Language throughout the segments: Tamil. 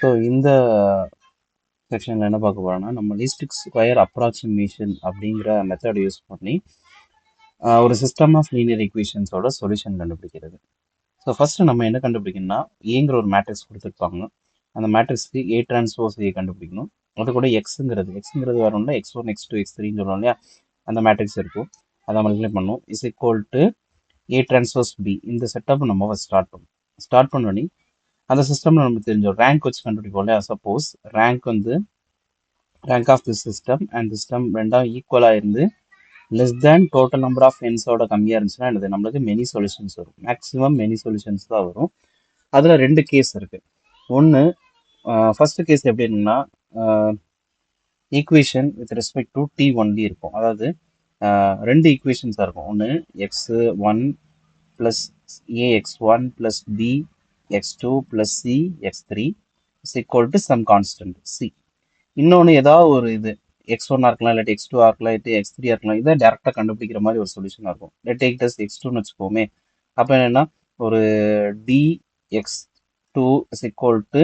ஸோ இந்த செக்ஷனில் என்ன பார்க்க போகிறோம்னா நம்ம லீஸ்ட் ஸ்கொயர் அப்ராக்சிமேஷன் அப்படிங்கிற மெத்தட் யூஸ் பண்ணி ஒரு சிஸ்டம் ஆஃப் லீனியர் ஈக்குவேஷன்ஸோட சொல்யூஷன் கண்டுபிடிக்கிறது. ஸோ ஃபர்ஸ்ட் நம்ம என்ன கண்டுபிடிக்கணும்னா ஏங்கிற ஒரு மேட்ரிக்ஸ் கொடுத்துருப்பாங்க. அந்த மேட்ரிக்ஸ்க்கு ஏ டிரான்ஸ்போஸ் ஏ கண்டுபிடிக்கணும். அது கூட எக்ஸுங்கிறது வரணும்னா X1 X2 X3ன்னு சொல்லுவோம் இல்லையா, அந்த மேட்ரிக்ஸ் இருக்கும். அதை மல்டிப்ளை பண்ணும். Is equal to A transpose B. இந்த செட்டப் நம்ம ஸ்டார்ட் பண்ணி அந்த சிஸ்டம்ல நமக்கு தெரிஞ்சோம் ரேங்க் வச்சு கண்டுபிடிப்போம் இல்லையா. Suppose rank of the system and system ரெண்டாம் ஈக்குவலாக இருந்து less than total number of என்ஸோட கம்மியாக இருந்துச்சுன்னா என்னது நம்மளுக்கு மெனி சொல்யூஷன்ஸ் வரும். மேக்ஸிமம் மெனி சொல்யூஷன்ஸ் தான் வரும். அதில் ரெண்டு கேஸ் இருக்குது. ஒன்று ஃபர்ஸ்ட் கேஸ் எப்படி இருக்குன்னா equation with respect to t only இருக்கும். அதாவது ரெண்டு ஈக்குவேஷன்ஸாக இருக்கும். ஒன்று x1 plus ax1 plus b x2 plus c x3 is equal to some constant c. இன்னொன்று ஏதாவது ஒரு இது x1 இருக்கலாம், இல்லாட்டி x2 இருக்கலாம், இல்லாட்டி x3 இருக்கலாம். இதை டேரெக்டாக கண்டுபிடிக்கிற மாதிரி ஒரு சொல்யூஷனாக இருக்கும். டேக் டஸ் x2ன்னு வச்சுக்கோமே. அப்போ என்னென்னா ஒரு dx2 is equal to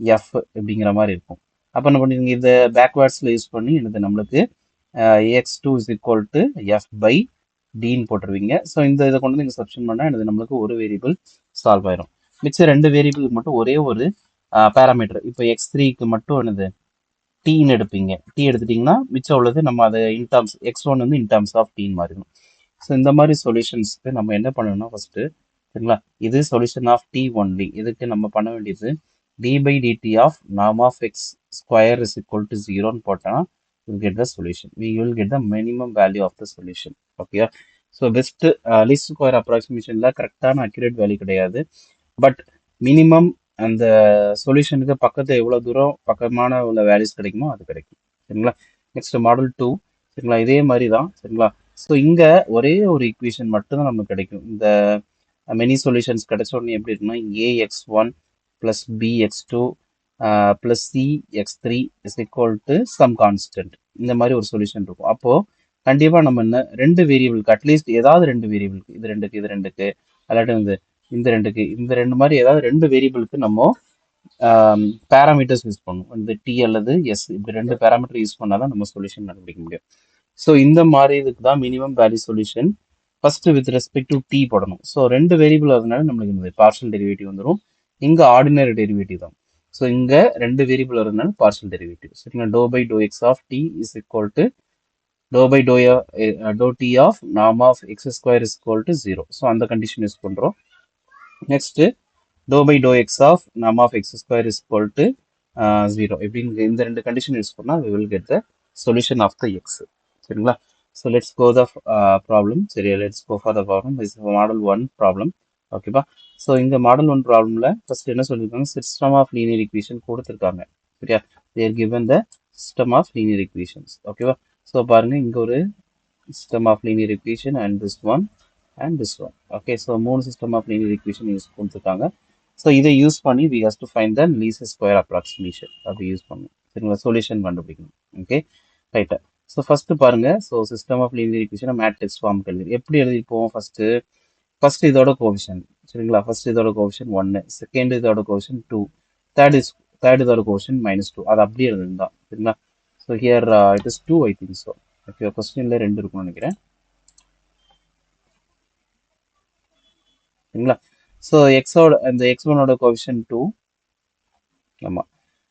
F அப்படிங்கிற மாதிரி இருக்கும். அப்போ என்ன பண்ணுவீங்க, இதை பேக்வேர்ட்ஸில் யூஸ் பண்ணி என்னது நம்மளுக்கு x2 is equal to F by டின்னு போட்டுருவீங்க. ஸோ இந்த இதை கொண்டு வந்து இங்கே சப்ஸ்டியூட் பண்ணால் என்னது நம்மளுக்கு ஒரு வேரியபிள் சால்வ் ஆயிரும். மிச்சம் ரெண்டு வேரியபிளுக்கு மட்டும் ஒரே ஒரு பேராமீட்டர். இப்போ x3க்கு மட்டும் என்னது டீன்னு எடுப்பீங்க. டி எடுத்துட்டிங்கன்னா மிச்சம் உள்ளது நம்ம அதை இன்டர்ம்ஸ் x1 வந்து இன்டர்ம்ஸ் ஆஃப் டீன்னு மாறிடும். ஸோ இந்த மாதிரி சொல்யூஷன்ஸ்க்கு நம்ம என்ன பண்ணணும்னா ஃபஸ்ட்டு சரிங்களா, இது சொல்யூஷன் ஆஃப் டி ஒன்லி. இதுக்கு நம்ம பண்ண வேண்டியது d by DD of norm of X square is equal to 0ன்னு போட்டால் will get the solution. We will get the minimum value of the solution. ஓகேயா. ஸோ பெஸ்ட் லீஸ்ட் ஸ்கொயர் அப்ராக்சிமேஷனில் கரெக்டான அக்யூரேட் வேல்யூ கிடையாது. பட் மினிமம் அந்த சொல்யூஷனுக்கு பக்கத்து எவ்வளோ தூரம் பக்கமான உள்ள வேல்யூஸ் கிடைக்குமோ அது கிடைக்கும். சரிங்களா. நெக்ஸ்ட் மாடல் 2 சரிங்களா, இதே மாதிரி தான் சரிங்களா. ஸோ இங்கே ஒரே ஒரு ஈக்குவேஷன் மட்டும்தான் நமக்கு கிடைக்கும். இந்த மெனி சொல்யூஷன்ஸ் கிடைச்ச உடனே எப்படி இருக்குன்னா ax1 plus bx2 plus cx3 is equal to some constant. இந்த மாதிரி ஒரு சொல்யூஷன் இருக்கும். அப்போது கண்டிப்பாக நம்ம என்ன ரெண்டு வேரியபிளுக்கு அட்லீஸ்ட் ஏதாவது ரெண்டு வேரியபிளுக்கு இது ரெண்டுக்கு அல்லாட்டி வந்து இந்த ரெண்டு மாதிரி ஏதாவது ரெண்டு வேரியபிளுக்கு நம்ம பேராமீட்டர்ஸ் யூஸ் பண்ணும். இந்த டி அல்லது எஸ் இப்படி ரெண்டு பேராமீட்டர் யூஸ் பண்ணால் தான் நம்ம சொல்யூஷன் கண்டுபிடிக்க முடியும். ஸோ இந்த மாதிரி இதுக்கு தான் minimum value solution. First with respect to t போடணும். ஸோ ரெண்டு வேரியபிள் அதனால நம்மளுக்கு இந்த பார்ஷியல் டெரிவேட்டிவ் வந்துடும். இங்கே ஆர்டினரி டெரிவேட்டிவ் தான். ஸோ இங்கே ரெண்டு வேரியபிள் வரதுனால பார்ஷியல் டெரிவேட்டிவ். சரிங்களா. Doh by doh x of t is equal to doh by doh t of norm of X square is equal to 0. So அந்த கண்டிஷன் யூஸ் பண்ணுறோம். Next doh by doh x of norm of X square is equal to 0. இப்படின்னு இந்த ரெண்டு கண்டிஷன் யூஸ் பண்ணால் we will get the solution of the x. சரிங்களா. So let's go the problem. சரி, let's go for the problem. Is model 1 problem. ஓகேப்பா. ஸோ இந்த மாடல் 1 ப்ராப்ளமில் ஃபர்ஸ்ட் என்ன சொல்லியிருக்காங்க, சிஸ்டம் ஆஃப் லீனியர் ஈக்குவேஷன் கொடுத்துருக்காங்க. சரியா. There given the system of linear equations. ஓகேவா. ஸோ பாருங்க இங்கே ஒரு system of linear equation and this one and this one. Okay. So மூணு system of linear equations கொடுத்துருக்காங்க. ஸோ இதை யூஸ் பண்ணி we have to find the least square approximation. அப்படி யூஸ் பண்ணணும். சரிங்களா. சொல்யூஷன் கண்டுபிடிக்கணும். ஓகே ரைட்டா. ஸோ ஃபர்ஸ்ட் பாருங்க. So system of linear equation matrix form எழுதி எப்படி எழுதிப்போம். ஃபர்ஸ்ட் இதோட கோஎஃபிஷியன்ட். சரிங்களா. ஃபர்ஸ்ட் இதோட கோஎஃபிஷியன்ட் 1, செகண்ட் இதோட கோஎஃபிஷியன்ட் 2, தேர்ட் இதோட கோஎஃபிஷியன்ட் -2. அது அப்படியே எழுதுதான். சரிங்களா. So here it is 2 I think. So okay, கொஸ்டின்ல 2 இருக்கும்னு நினைக்கிறேன். சரிங்களா. ஸோ எக்ஸோட இந்த x1ஓட கோஎஃபிஷியன்ட் 2. ஆமாம்.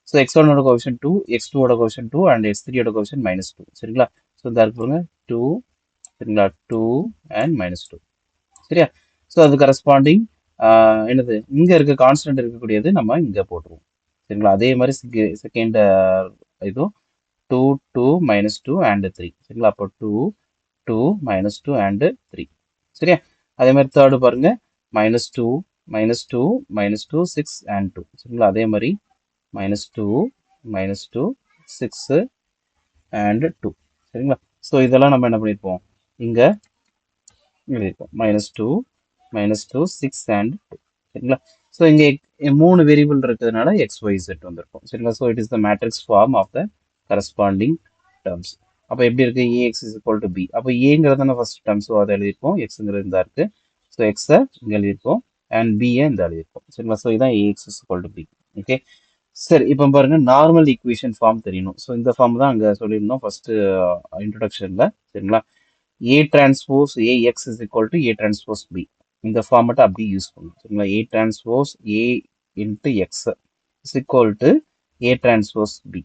ஸோ x1ஓட கோஎஃபிஷியன்ட் 2, x2ஓட கோஎஃபிஷியன்ட் 2 அண்ட் x3ஓட கோஎஃபிஷியன்ட் -2. சரிங்களா. ஸோ இந்த இருக்கு பாருங்க 2. சரிங்களா. 2 அண்ட் -2. சரியா. ஸோ அது கரஸ்பாண்டிங் என்னது இங்கே இருக்க கான்ஸ்டன்ட் இருக்கக்கூடியது நம்ம இங்கே போட்டுருவோம். சரிங்களா. அதே மாதிரி செகண்ட் இதுவும் 2, 2, -2 அண்ட் 3. சரிங்களா. அப்போ 2, 2, -2 அண்ட் 3. சரியா. அதே மாதிரி தேர்டு பாருங்க -2, -2, -2, 6 அண்ட் 2. சரிங்களா. அதே மாதிரி -2, -2, 6 அண்ட் 2. சரிங்களா. ஸோ இதெல்லாம் நம்ம என்ன பண்ணியிருப்போம் இங்கே எழுதியிருப்போம். -2, -2, 6 அண்ட் 2. சரிங்களா. ஸோ இங்கே மூணு வேரியபிள் இருக்கிறதுனால XYZ வந்திருக்கும். சரிங்களா. So it is the matrix form of the corresponding terms. அப்போ எப்படி இருக்கு, AX is equal to B. அப்போ ஏங்கிறது தானே ஃபர்ஸ்ட் டேர்ம். ஸோ அதை எழுதியிருப்போம். எக்ஸுங்கிறது இந்த இருக்கு. ஸோ எக்ஸை இங்கே எழுதியிருப்போம் அண்ட் பிஏ இந்த எழுதியிருப்போம். சரிங்களா. ஸோ இதான் AX is equal to B. Okay. சரி இப்போ பாருங்க நார்மல் ஈக்குவேஷன் ஃபார்ம் தெரியணும். ஸோ இந்த ஃபார்ம் தான் அங்கே சொல்லியிருந்தோம் ஃபர்ஸ்ட் இன்ட்ரடக்ஷன்ல. சரிங்களா? A transpose A X is equal to A transpose B. இந்த ஃபார்மெட்டை அப்படியே யூஸ் பண்ணணும். சரிங்களா? A transpose A into X is equal to A transpose B.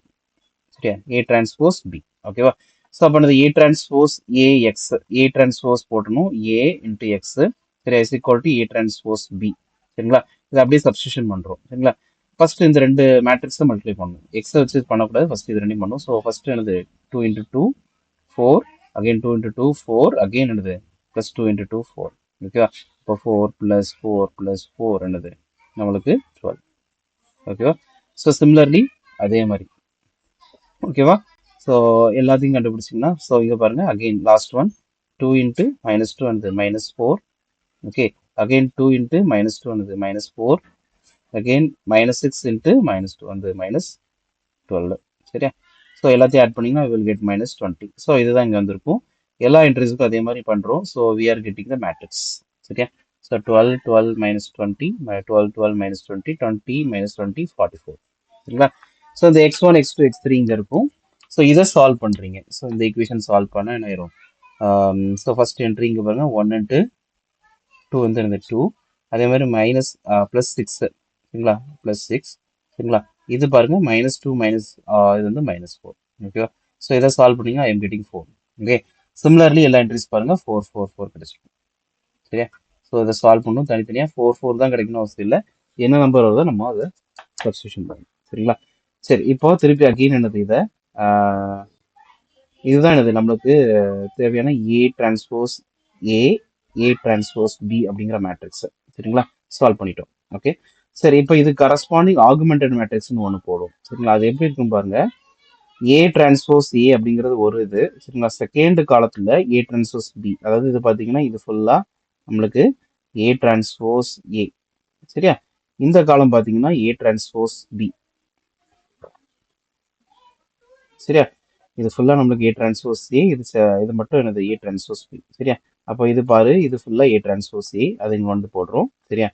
சரியா? A transpose B. ஓகேவா? ஸோ அப்போ அந்த A transpose A X A transpose போட்டணும் ஏ இன்ட்டு எக்ஸ். சரியா? Is equal to A transpose B. சரிங்களா? இதை அப்படியே சப்ஸ்டியூஷன் பண்ணுறோம். சரிங்களா? ஃபர்ஸ்ட் இந்த ரெண்டு மேட்ரிக்ஸை மல்டிப்ளை பண்ணணும். எக்ஸை வச்சு பண்ணக்கூடாது, ஃபர்ஸ்ட் இது ரெண்டையும் பண்ணும். ஸோ ஃபர்ஸ்ட் என்னது 2 இன்ட்டு 2 4, again 2 into 2 4, again என்னது plus 2 into 2 4. ஓகேவா? இப்போ 4 plus 4 plus 4 என்னது நம்மளுக்கு 12. ஓகேவா? ஸோ சிமிலர்லி அதே மாதிரி. ஓகேவா? ஸோ எல்லாத்தையும் கண்டுபிடிச்சிங்கன்னா ஸோ இங்கே பாருங்க அகெயின் லாஸ்ட் ஒன் 2 into -2 என்னது -4. ஓகே, அகெயின் 2 into -2 என்னது -4. அகெயின் -6 into -2 வந்து -12. சரியா? ஸோ எல்லாத்தையும் ஆட் பண்ணிங்கன்னா வில் கெட் -20. ஸோ இதுதான் இங்கே வந்திருக்கும். எல்லா என்ட்ரிஸுக்கும் அதே மாதிரி பண்ணுறோம். So we are getting the matrix. சரியா? ஸோ 12 12 -20 12 12 -20 20 -20 44. சரிங்களா? ஸோ இந்த x1 x2 x3 இங்கே இருக்கும். ஸோ இதை சால்வ் பண்ணுறீங்க. ஸோ இந்த ஈக்குவேஷன் சால்வ் பண்ண என்ன ஆயிரும்? ஸோ ஃபர்ஸ்ட் என்ட்ரி இங்கே பாருங்க 1 into 2 வந்து எனக்கு 2. அதே மாதிரி +6. சரிங்களா? +6. சரிங்களா? இது பாருங்க -2 இது வந்து -4. ஓகேவா? ஸோ இதை சால்வ் பண்ணீங்கன்னா ஐ எம் கெட்டிங் 4. ஓகே, சிமிலர்லி எல்லா என்ட்ரிஸ் பாருங்க 4 4 4 கிடைச்சிடும். சரியா? ஸோ இதை சால்வ் பண்ணணும் தனித்தனியாக 4 4 தான் கிடைக்கணும் அவசியம் இல்லை. என்ன நம்பர் வருதோ நம்ம அதை சப்ஸ்டியூஷன் பண்ணணும். சரிங்களா? சரி, இப்போ திருப்பி அகெயின் என்னது இதை இதுதான் என்னது நம்மளுக்கு தேவையான A transpose A A transpose B அப்படிங்கிற மேட்ரிக்ஸ். சரிங்களா? சால்வ் பண்ணிட்டோம். ஓகே, சரி இப்போ இது கரஸ்பாண்டிங் ஆகுமெண்டட் மேட்ரிக்ஸ்னு ஒன்று போடும். சரிங்களா? அது எப்படி இருக்கும் பாருங்க. ஏ டிரான்ஸ்போஸ் ஏ அப்படிங்கிறது ஒரு இது. சரிங்களா? செகண்ட் காலத்துல ஏ டிரான்ஸ்போஸ் பி, அதாவது இது பார்த்தீங்கன்னா இது ஃபுல்லா நம்மளுக்கு ஏ டிரான்ஸ்போஸ் ஏ. சரியா? இந்த காலம் பார்த்தீங்கன்னா ஏ டிரான்ஸ்போஸ் பி. சரியா? இது ஃபுல்லா நம்மளுக்கு ஏ டிரான்ஸ்போஸ் ஏ, இது மட்டும் என்னது ஏ டிரான்ஸ்போஸ் பி. சரியா? அப்போ இது பாரு, இது ஃபுல்லா ஏ டிரான்ஸ்போஸ் ஏ, அது இங்க வந்து போடுறோம். சரியா?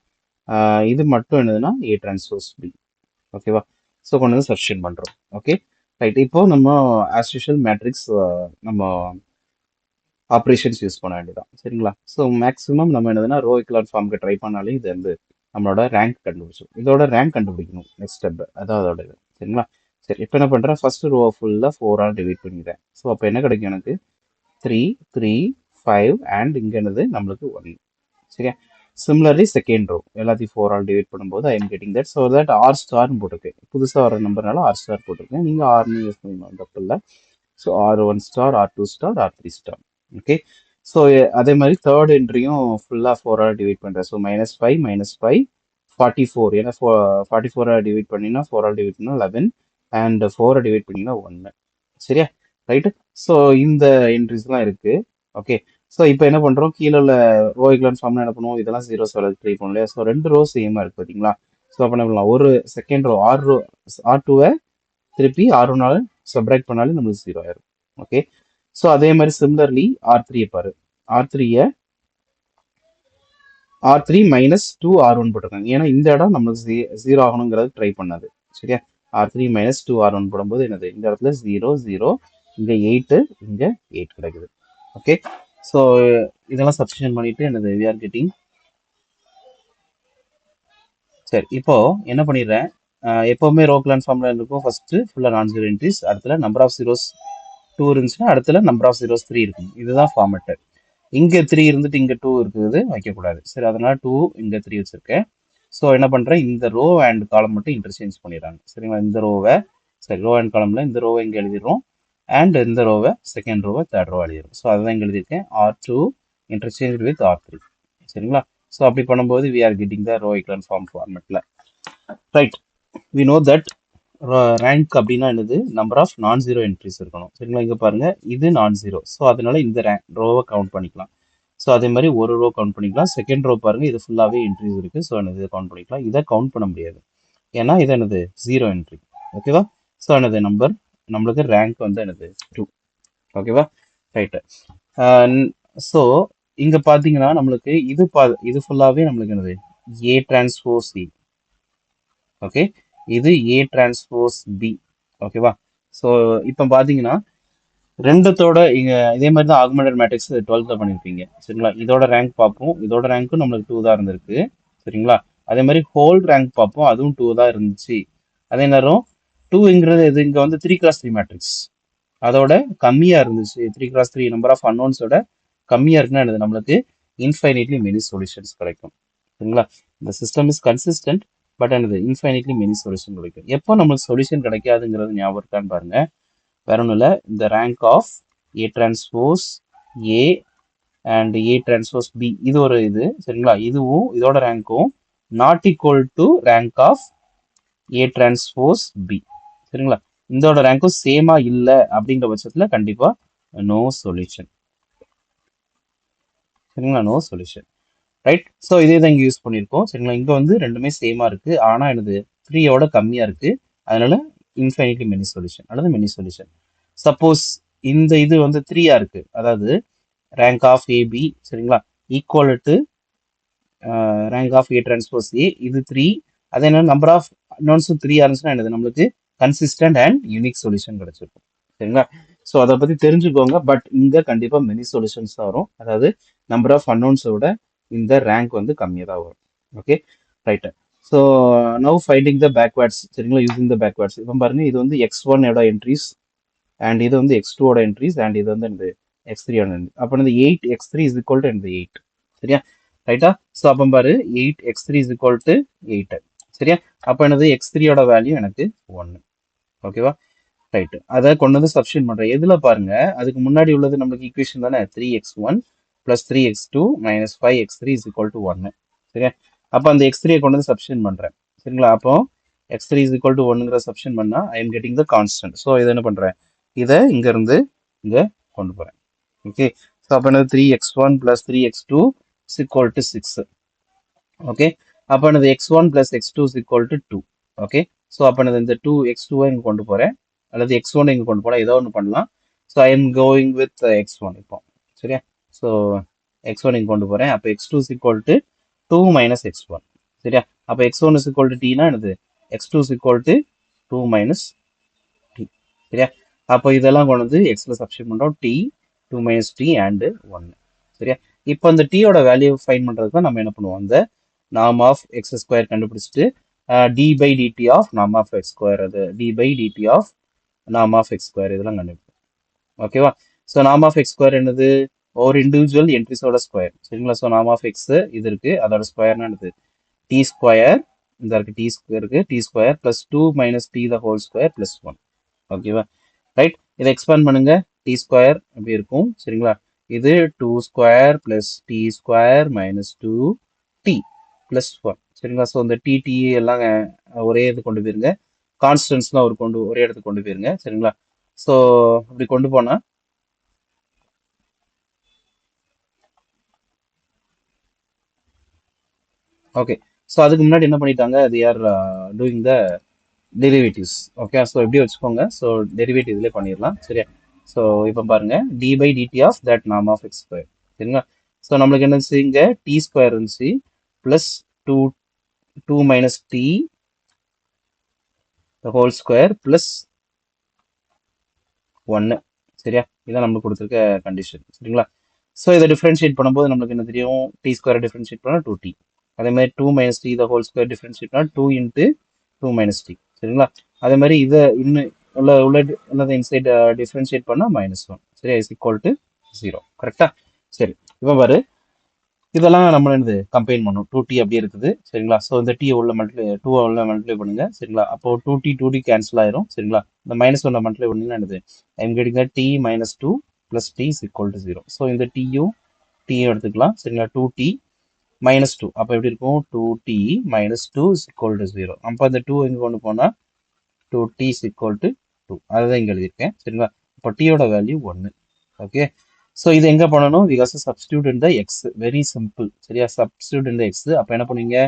இது மட்டும் என்னதுன்னா ஏ டிரான்ஸ்போஸ் பி. ஓகேவா? ஸோ கொண்டு வந்து சப்ஸ்டியூட் பண்றோம். Okay, right. இப்போ நம்ம ஆஸ் யூஷுவல் மேட்ரிக்ஸ் நம்ம ஆப்ரேஷன்ஸ் யூஸ் பண்ண வேண்டியதான். சரிங்களா? ஸோ மேக்ஸிமம் நம்ம என்னதுன்னா ரோ எக்லான் ஃபார்முக்கு ட்ரை பண்ணாலே இது வந்து நம்மளோட ரேங்க் கண்டுபிடிச்சோம். இதோட ரேங்க் கண்டுபிடிக்கணும் நெக்ஸ்ட் ஸ்டெப், அதான் அதோட இது. சரிங்களா? சரி, இப்போ என்ன பண்ணுறேன், ஃபர்ஸ்ட் ரோ ஃபுல்லாக 4 டிவைட் பண்ணிக்கிறேன். ஸோ அப்போ என்ன கிடைக்கும் எனக்கு 3 3 5 அண்ட் இங்கே என்னது நம்மளுக்கு 1. சரியா? சிமிலர்லி செகண்ட் ரோ எல்லாத்தையும் 4 டிவைட் பண்ணும்போது I am getting that. So that are ஸ்டார்னு போட்டிருக்கேன். புதுசாக வர நம்பர்னால ஆர் ஸ்டார் போட்டிருக்கேன். நீங்கள் ஆர்னு யூஸ் பண்ணிக்கலாம், தப்பு இல்லை. So R1 star R2 star R3 star. Okay, so அதே மாதிரி தேர்ட் என்ட்ரியும் ஃபுல்லாக 4 டிவைட் பண்ணுறேன். ஸோ -5 -5 44. ஏன்னா 44 டிவைட் பண்ணினா 4 டிவைட் பண்ணால் 11 அண்ட் 4 டிவைட் பண்ணிங்கன்னா 1. சரியா? ரைட்டு. ஸோ இந்த என்ட்ரிஸ்லாம் இருக்கு. ஓகே, ஸோ இப்போ என்ன பண்ணுறோம், கீழே உள்ள ரோ எக்லான் ஃபார்ம்ல என்ன பண்ணுவோம், இதெல்லாம் 0s ட்ரை பண்ணும் இல்லையா? ஸோ 2 ரோ சேமாக இருக்குது பார்த்தீங்களா? ஸோ அப்போ என்ன பண்ணலாம், ஒரு செகண்ட் ரோ R2வை திருப்பி R1ஆல சப்ராக்ட் பண்ணாலே நம்மளுக்கு 0 ஆயிரும். ஓகே, ஸோ அதே மாதிரி சிமிலர்லி R3 பாரு, R3 -2 R1 போட்டிருக்காங்க. ஏன்னா இந்த இடம் நம்மளுக்கு 0 ஆகணுங்கிறது ட்ரை பண்ணாது. சரியா? R3 -2 R1 போடும்போது என்னது, இந்த இடத்துல 0 0, இங்க 8, இங்க 8 கிடைக்குது. ஓகே, ஸோ இதெல்லாம் சப்ஸ்டியூஷன் பண்ணிட்டு என்னது we are getting. சரி, இப்போ என்ன பண்ணிடுறேன், எப்பவுமே ரோ எக்லான் ஃபார்ம்ல இருக்கும். ஃபர்ஸ்ட் ஃபுல்லா நான்-ஜீரோ என்ட்ரிஸ், அடுத்துல நம்பர் ஆஃப் ஜீரோஸ் 2 இருந்துச்சுன்னா அடுத்துல நம்பர் ஆஃப் ஜீரோஸ் 3 இருக்கும். இதுதான் ஃபார்மேட். இங்க 3 இருந்துட்டு இங்க 2 இருக்குது, வைக்கக்கூடாது. சரி, அதனால 2 இங்க 3 வச்சிருக்கேன். ஸோ என்ன பண்றேன், இந்த ரோ அண்ட் காலம் மட்டும் இன்டர்சேஞ்ச் பண்ணிடுறாங்க. சரிங்களா? இந்த ரோவை, சரி, ரோ அண்ட் காலம்ல இந்த ரோவை இங்க எழுதிடுறோம் அண்ட் இந்த ரோவை செகண்ட் ரோவை தேர்ட் ரோ எழுதிடும். ஸோ அதுதான் இங்க எழுதியிருக்கேன், R2 இன்டர்சேஞ்ச் வித் R3. சரிங்களா? ஸோ அப்படி பண்ணும்போது we are getting the row echelon form formatல. Right, we know that rank அப்படின்னா என்னது, நம்பர் ஆஃப் நான்-ஜீரோ என்ட்ரிஸ் இருக்கணும். சரிங்களா? இங்க பாருங்க, இது நான்-ஜீரோ. ஸோ அதனால இந்த ரோவை கவுண்ட் பண்ணிக்கலாம். ஸோ அதே மாதிரி ஒரு ரோ கவுண்ட் பண்ணிக்கலாம். செகண்ட் ரோ பாருங்க, இது ஃபுல்லாகவே என்ட்ரிஸ் இருக்கு. ஸோ என்னது கவுண்ட் பண்ணிக்கலாம். இதை கவுண்ட் பண்ண முடியாது, ஏன்னா இது என்னது 0 என்ட்ரி. ஓகேவா? ஸோ என்னது நம்பர் நம்மளுக்கு ரேங்க் வந்து என்னது 2. ஓகேவா? ரைட்டு. ஸோ இங்க பாத்தீங்கன்னா நம்மளுக்கு இது ஃபுல்லாவே நம்மளுக்கு என்னது ஏ டிரான்ஸ்போஸ் ஏ. ஓகே, இது A டிரான்ஸ்போஸ் B. ஓகேவா? ஸோ இப்போ பார்த்தீங்கன்னா ரெண்டுத்தோட இங்க இதே மாதிரி தான் ஆகுமெண்டட் மேட்ரிக்ஸ் 12th பண்ணியிருப்பீங்க. சரிங்களா? இதோட ரேங்க் பார்ப்போம். இதோட ரேங்க்கும் நம்மளுக்கு 2 தான் இருந்திருக்கு. சரிங்களா? அதே மாதிரி ஹோல் ரேங்க் பார்ப்போம். அதுவும் 2 தான் இருந்துச்சு. அதே நேரம் 2ங்கிறது இது இங்க வந்து 3x3 மேட்ரிக்ஸ். அதோட கம்மியா இருந்துச்சு. 3x3 நம்பர் ஆஃப் அன்னோன்ஸோட கம்மியா இருக்குன்னா என்னது நம்மளுக்கு இன்ஃபைனைட்லி மெனி சொல்யூஷன்ஸ் கிடைக்கும். சரிங்களா? இந்த சிஸ்டம் இஸ் கன்சிஸ்டன்ட் பட் என்னது இன்ஃபைனைட்லி மெனி சொல்யூஷன் கிடைக்கும். எப்போ நம்மளுக்கு சொல்யூஷன் கிடைக்காதுங்கிறது ஞாபகம் இருக்கான்னு பாருங்க. வேற ஒன்றும் இல்லை, இந்த rank of A transpose A and A transpose B இது ஒரு இது. சரிங்களா? இதுவும் இதோட ரேங்க்கும் not equal to rank of A transpose B. சரிங்களா? இதோட ரேங்க்கும் சேமா இல்லை அப்படிங்கிற பட்சத்துல கண்டிப்பா நோ சொல்யூஷன். சரிங்களா? No solution. ரைட். ஸோ இதே தான் இங்கே யூஸ் பண்ணியிருக்கோம். சரிங்களா? இங்கே வந்து ரெண்டுமே சேமா இருக்கு. ஆனால் என்னது 3யோட கம்மியா இருக்கு. அதனால இன்ஃபைனிட்லி மெனி சொல்யூஷன் அல்லது மெனி சொல்யூஷன். சப்போஸ் இந்த இது வந்து 3யா இருக்கு, அதாவது ரேங்க் ஆஃப் ஏபி, சரிங்களா, equal to rank of A transpose A, இது 3. அதே என்ன நம்பர் ஆஃப் அன்னோன்ஸும் 3 இருந்துச்சுன்னா என்னது நம்மளுக்கு கன்சிஸ்டன்ட் அண்ட் யூனிக் சொல்யூஷன் கிடைச்சிருக்கும். சரிங்களா? ஸோ அதை பத்தி தெரிஞ்சுக்கோங்க. பட் இங்க கண்டிப்பா மெனி சொல்யூஷன்ஸ் தான் வரும். அதாவது நம்பர் ஆஃப் அன்னோன்ஸோட இந்த ரேங்க் வந்து கம்மியாக தான் வரும். Okay, right. So now finding the backwards. சரிங்களா? Using the backwards. இப்போ பாருங்க, இது வந்து x1 ஓட என்ட்ரிஸ் அண்ட் இது வந்து x2 ஓட என்ட்ரிஸ் அண்ட் இது வந்து இந்த x3 ஓட என்ட்ரி. அப்போ இந்த 8x3 இஸ் ஈக்குவல் டு இந்த 8. சரியா? ரைட்டா? ஸோ அப்போ பாரு 8x3 இஸ் ஈக்குவல் டு 8. சரியா? அப்போ என்னது x3 ஓட வேல்யூ எனக்கு 1. ஓகேவா? ரைட். அதை கொண்டு வந்து சப்ஸ்டியூட் பண்றேன். எதுல பாருங்க, அதுக்கு முன்னாடி உள்ளது நம்மளுக்கு ஈக்குவேஷன் தானே, 3x1 plus 3x2 minus 5x3 is equal to 1. சரியா? அப்போ அந்த x3 கொண்டு வந்து சப்ஸ்டியூட் பண்றேன். சரிங்களா? அப்போ x3 is equal to 1ங்கிற சப்ஸ்டியூட் பண்ணா I am getting the constant. So இதை என்ன பண்றேன், இதை இங்க இருந்து இங்க கொண்டு போறேன். ஓகே. ஸோ அப்போ என்னது 3x1 plus 3x2 is equal to 6. Okay. அப்போ என்னது x1 plus x2 is equal to 2. Okay. So அப்போ என்னது இந்த 2x2 இங்க கொண்டு போறேன், அல்லது x1 இங்க கொண்டு போறேன், ஏதோ ஒன்று பண்ணலாம். So I am going with x1 இப்போ. சரியா? ஸோ x1 இங்க கொண்டு போறேன். அப்போ x2 is equal to 2 minus x1. சரியா? அப்போ x1 is equal to t னா என்னது x2 is equal to 2 minus t. சரியா? அப்போ இதெல்லாம் கொண்டு வந்து xல சப்ஸ்டியூட் பண்றோம். t 2 minus t and 1. சரியா? இப்போ அந்த t யோட வேல்யூ ஃபைண்ட் பண்றதுக்கு தான் நம்ம என்ன பண்ணுவோம், அந்த நார்ம் ஆஃப் எக்ஸ் ஸ்கொயர் கண்டுபிடிச்சிட்டு D by DD of norm of X square, அது D by DD of norm of X square இதெல்லாம் கண்டுபிடிப்போம். ஓகேவா? So norm of X square என்னது, ஒரு இண்டிவிஜுவல் என்ட்ரிஸோட ஸ்கொயர். சரிங்களா? ஸோ நார்ம் ஆஃப் எக்ஸ் இது இருக்கு, அதோட ஸ்கொயர்னா என்னது டி ஸ்கொயர். இந்த இருக்கு டி ஸ்கொயர் இருக்கு, T square plus 2 minus D the whole square plus 1. ஓகேவா? ரைட். இதை எக்ஸ்பேண்ட் பண்ணுங்க, டி ஸ்கொயர் அப்படி இருக்கும். சரிங்களா? இது 2 square plus t square minus 2 t plus 1. சரிங்களா? ஸோ இந்த டி எல்லாம் ஒரே இது கொண்டு போயிருங்க, கான்ஸ்டன்ஸ்லாம் ஒரே இடத்துக்கு கொண்டு போயிருங்க. சரிங்களா? ஸோ அப்படி கொண்டு போனா ஓகே. ஸோ அதுக்கு முன்னாடி என்ன பண்ணிட்டாங்க, அது யார் doing the derivatives. Okay. So எப்படி வச்சுக்கோங்க, ஸோ டெரிவேட்டிவ் இதுலேயே பண்ணிடலாம். சரியா? ஸோ இப்போ பாருங்க, d by DD of that norm of X square. சரிங்களா? ஸோ நம்மளுக்கு என்ன இருந்துச்சு, இங்கே டி ஸ்கொயர் இருந்துச்சு plus 2 2 minus D the whole square plus 1. சரியா? இதான் நம்மளுக்கு கொடுத்துருக்க கண்டிஷன். சரிங்களா? ஸோ இதை டிஃபரன்ஷியேட் பண்ணும்போது நம்மளுக்கு என்ன தெரியும், டி ஸ்கொயர் டிஃபரன்ஷியேட் பண்ணால் 2t. அதே மாதிரி 2 minus D the whole square differentiate பண்ணால் 2 இன்ட்டு 2 மைனஸ் டி. சரிங்களா? அதே மாதிரி இதை இன்னும் உள்ளதை இன்சைட் டிஃபரன்ஷியேட் பண்ணால் -1. சரியா? Is equal to 0. கரெக்டா? சரி. இப்போ பாரு, இதெல்லாம் நம்ம என்னது கம்பைன் பண்ணும். 2t அப்படியே இருக்குது. சரிங்களா? ஸோ இந்த டீ உள்ள டூ உள்ள மல்டிப்ளை பண்ணுங்க. சரிங்களா? அப்போ 2t கேன்சல் ஆயிரும். சரிங்களா? இந்த -1 மல்டிப்ளை பண்ணீங்கன்னா என்னது I'm getting t minus 2 plus t is equal to 0. So இந்த டீயும் எடுத்துக்கலாம். சரிங்களா? 2t minus 2 அப்போ எப்படி இருக்கும், 2t minus 2 is equal to 0. அப்போ அந்த 2 எங்கே கொண்டு போனால் 2t is equal to 2. அதுதான் இங்கே எழுதியிருக்கேன். சரிங்களா? இப்போ டீயோட வேல்யூ 1. ஓகே. ஸோ இது எங்கே பண்ணணும், we have to substitute in the x. Very simple. சரியா? substitute in the x. அப்போ என்ன பண்ணுவீங்க,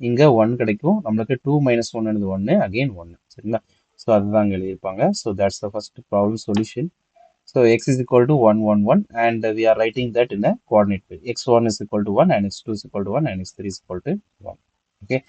இங்கே 1 கிடைக்கும் நம்மளுக்கு. 2 minus 1 என்னது 1, அகெயின் 1. சரிங்களா? ஸோ அதுதான் இங்கே எழுதியிருப்பாங்க. So that's the first problem solution. So x is equal to 1, 1, 1 and we are writing that in a coordinate way. x1 is equal to 1 and x2 is equal to 1 and x3 is equal to 1. Okay.